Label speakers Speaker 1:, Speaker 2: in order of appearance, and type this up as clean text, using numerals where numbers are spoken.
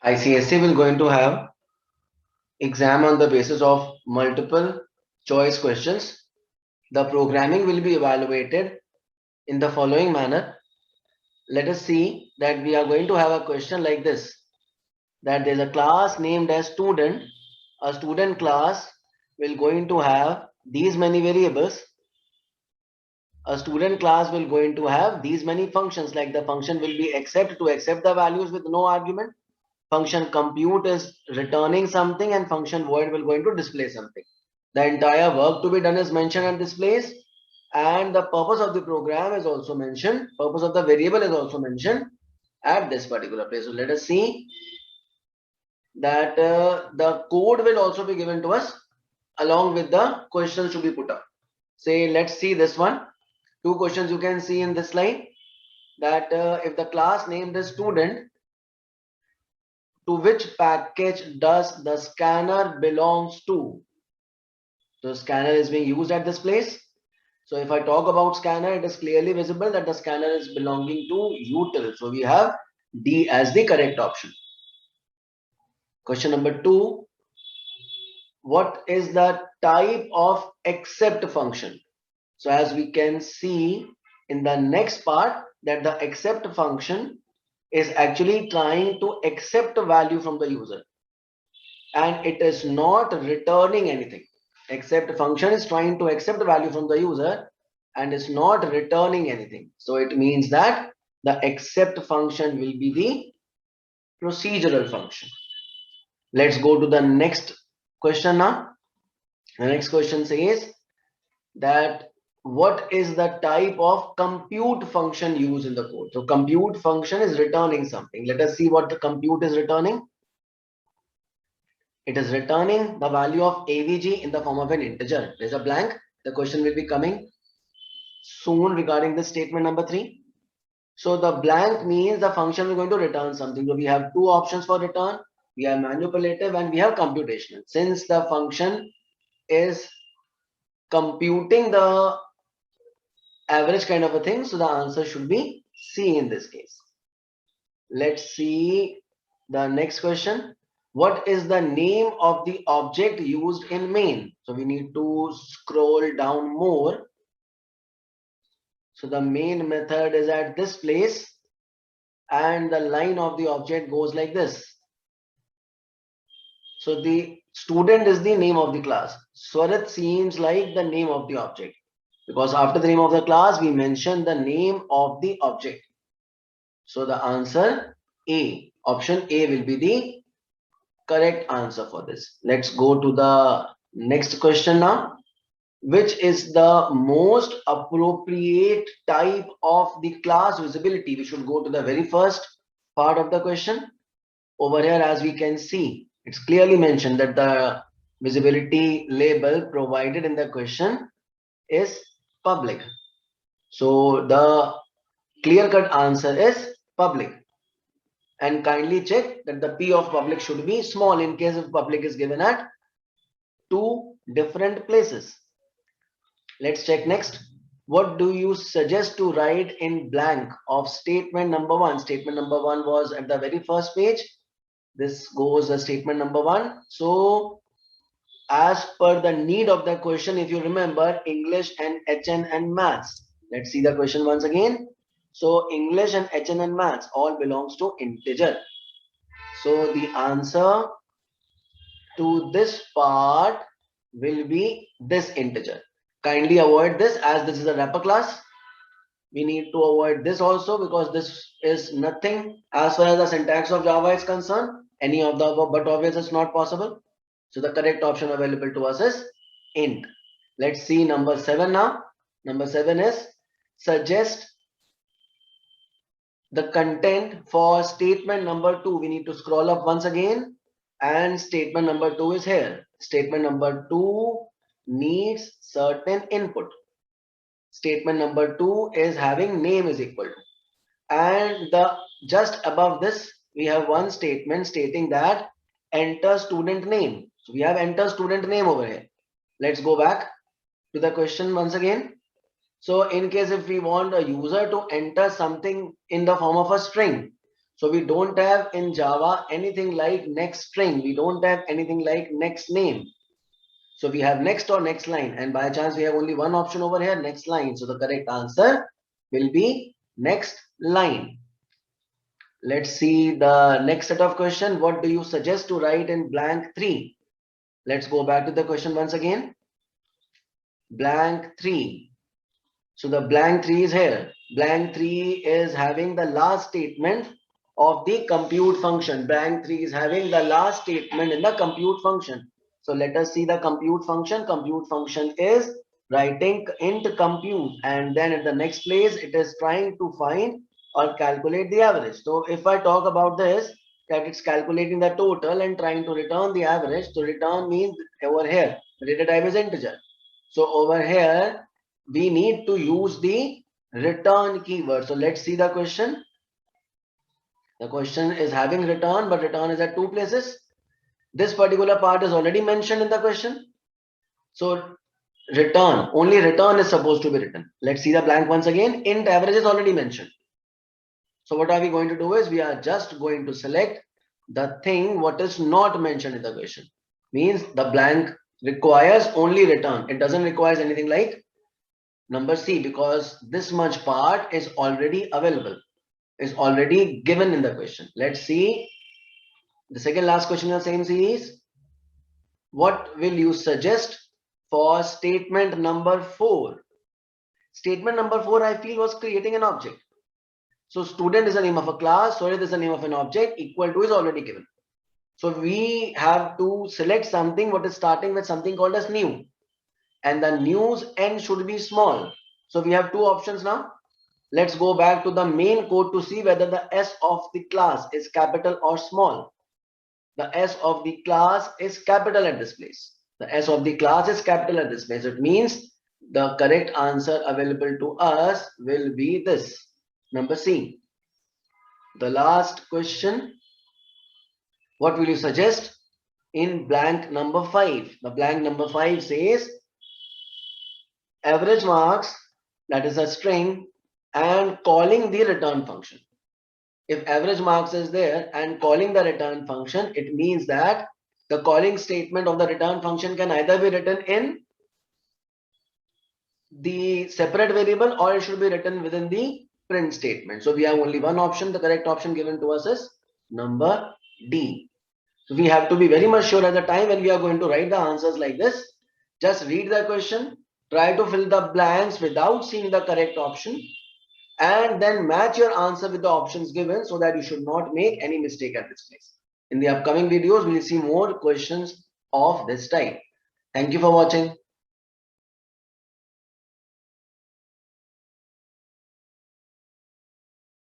Speaker 1: ICSE will going to have exam on the basis of multiple choice questions. The programming will be evaluated in the following manner. Let us see that we are going to have a question like this, that there's a class named as student. A student class will going to have these many variables. A student class will going to have these many functions, like the function will be accept to accept the values with no argument. Function compute is returning something, and function void will going to display something. The entire work to be done is mentioned at this place, and the purpose of the program is also mentioned. Purpose of the variable is also mentioned at this particular place. So let us see that the code will also be given to us along with the questions to be put up. Say, let's see this one. Two questions you can see in this slide, that if the class named is student, to which package does the scanner belongs to? The scanner is being used at this place. So if I talk about scanner, it is clearly visible that the scanner is belonging to util. So we have D as the correct option. Question number 2. What is the type of accept function? So as we can see in the next part, that the accept function is actually trying to accept a value from the user, and it is not returning anything. Accept function is trying to accept the value from the user and is not returning anything. So it means that the accept function will be the procedural function. Let's go to the next question now. The next question says that what is the type of compute function used in the code? So compute function is returning something. Let us see what the compute is returning. It is returning the value of avg in the form of an integer. There's a blank. The question will be coming soon regarding this statement number 3. So the blank means the function is going to return something. So we have two options for return. We have manipulative and we have computational. Since the function is computing the average kind of a thing, so the answer should be C in this case. Let's see the next question. What is the name of the object used in main? So we need to scroll down more. So the main method is at this place, and the line of the object goes like this. So the student is the name of the class. Swarat seems like the name of the object, because after the name of the class we mention the name of the object. So the answer A, option A will be the correct answer for this. Let's go to the next question now. Which is the most appropriate type of the class visibility? We should go to the very first part of the question. Over here, as we can see, it's clearly mentioned that the visibility label provided in the question is public. So the clear-cut answer is public. And kindly check that the P of public should be small in case if public is given at two different places. Let's check next. What do you suggest to write in blank of statement number 1? Statement number 1 was at the very first page. This goes as statement number 1. So as per the need of the question, if you remember, English and HN and maths. Let's see the question once again. So English and HN and maths all belongs to integer. So the answer to this part will be this integer. Kindly avoid this, as this is a wrapper class. We need to avoid this also, because this is nothing as far as the syntax of Java is concerned. Any of the above, but obviously it's not possible. So the correct option available to us is int. Let's see number 7 now. Number 7 is suggest the content for statement number 2. We need to scroll up once again, and statement number 2 is here. Statement number 2 needs certain input. Statement number 2 is having name is equal to, and the just above this we have one statement stating that enter student name. So we have enter student name over here. Let's go back to the question once again. So in case if we want a user to enter something in the form of a string, So we don't have in Java anything like next string. We don't have anything like next name. So we have next or next line, and by chance we have only one option over here, next line. So the correct answer will be next line. Let's see the next set of question. What do you suggest to write in blank 3? Let's go back to the question once again. Blank 3. So the blank 3 is here. Blank 3 is having the last statement of the compute function. Blank 3 is having the last statement in the compute function. So let us see the compute function. Compute function is writing int compute, and then at the next place it is trying to find or calculate the average. So if I talk about this, that it's calculating the total and trying to return the average. So return means over here data type is integer. So over here we need to use the return keyword. So let's see the question. The question is having return, but return is at two places. This particular part is already mentioned in the question. So return, only return is supposed to be written. Let's see the blank once again. Int average is already mentioned. So what are we going to do is we are just going to select the thing what is not mentioned in the question. Means the blank requires only return. It doesn't require anything like number C, because this much part is already available, is already given in the question. Let's see the second last question in the same series. What will you suggest for statement number 4? Statement number 4, I feel, was creating an object. So student is the name of a class, solid is the name of an object, equal to is already given. So we have to select something what is starting with something called as new, and the new's n should be small. So we have two options now. Let's go back to the main code to see whether the S of the class is capital or small. The S of the class is capital at this place. The S of the class is capital at this place. It means the correct answer available to us will be this, number C. The last question, what will you suggest in blank number 5? The blank number 5 says average marks, that is a string, and calling the return function. If average marks is there and calling the return function, it means that the calling statement of the return function can either be written in the separate variable or it should be written within the print statement. So we have only one option. The correct option given to us is number D. So we have to be very much sure at the time when we are going to write the answers like this. Just read the question, try to fill the blanks without seeing the correct option, and then match your answer with the options given so that you should not make any mistake at this place. In the upcoming videos, we'll see more questions of this type. Thank you for watching.